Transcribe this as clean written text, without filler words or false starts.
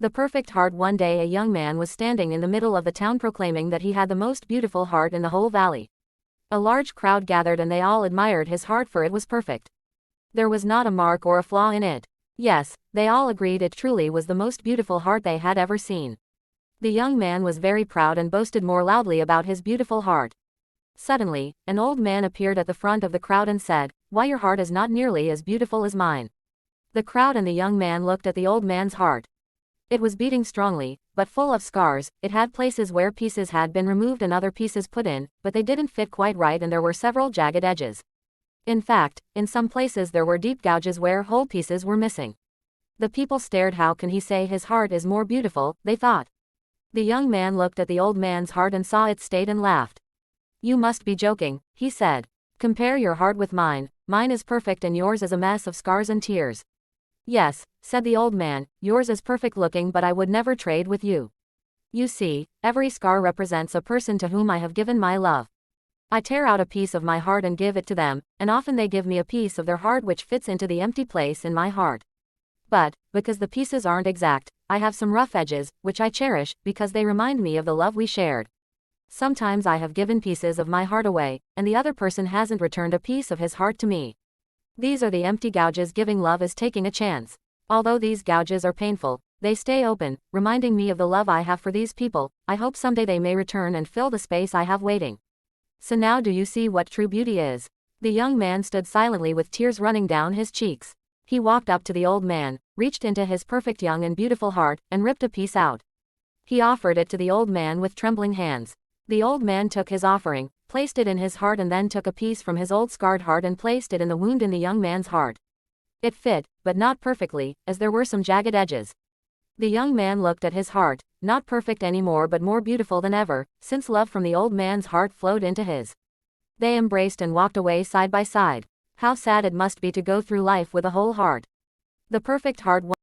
The perfect heart. One day a young man was standing in the middle of the town proclaiming that he had the most beautiful heart in the whole valley. A large crowd gathered and they all admired his heart for it was perfect. There was not a mark or a flaw in it. Yes, they all agreed it truly was the most beautiful heart they had ever seen. The young man was very proud and boasted more loudly about his beautiful heart. Suddenly, an old man appeared at the front of the crowd and said, "Why, your heart is not nearly as beautiful as mine." The crowd and the young man looked at the old man's heart. It was beating strongly, but full of scars. It had places where pieces had been removed and other pieces put in, but they didn't fit quite right and there were several jagged edges. In fact, in some places there were deep gouges where whole pieces were missing. The people stared. How can he say his heart is more beautiful, they thought. The young man looked at the old man's heart and saw it state and laughed. "You must be joking," he said. "Compare your heart with mine. Mine is perfect and yours is a mess of scars and tears." "Yes," said the old man, "yours is perfect looking, but I would never trade with you. You see, every scar represents a person to whom I have given my love. I tear out a piece of my heart and give it to them, and often they give me a piece of their heart which fits into the empty place in my heart. But, because the pieces aren't exact, I have some rough edges, which I cherish, because they remind me of the love we shared. Sometimes I have given pieces of my heart away, and the other person hasn't returned a piece of his heart to me. These are the empty gouges. Giving love is taking a chance. Although these gouges are painful, they stay open, reminding me of the love I have for these people. I hope someday they may return and fill the space I have waiting. So now do you see what true beauty is?" The young man stood silently with tears running down his cheeks. He walked up to the old man, reached into his perfect young and beautiful heart, and ripped a piece out. He offered it to the old man with trembling hands. The old man took his offering, placed it in his heart, and then took a piece from his old scarred heart and placed it in the wound in the young man's heart. It fit, but not perfectly, as there were some jagged edges. The young man looked at his heart, not perfect anymore but more beautiful than ever, since love from the old man's heart flowed into his. They embraced and walked away side by side. How sad it must be to go through life with a whole heart. The perfect heart.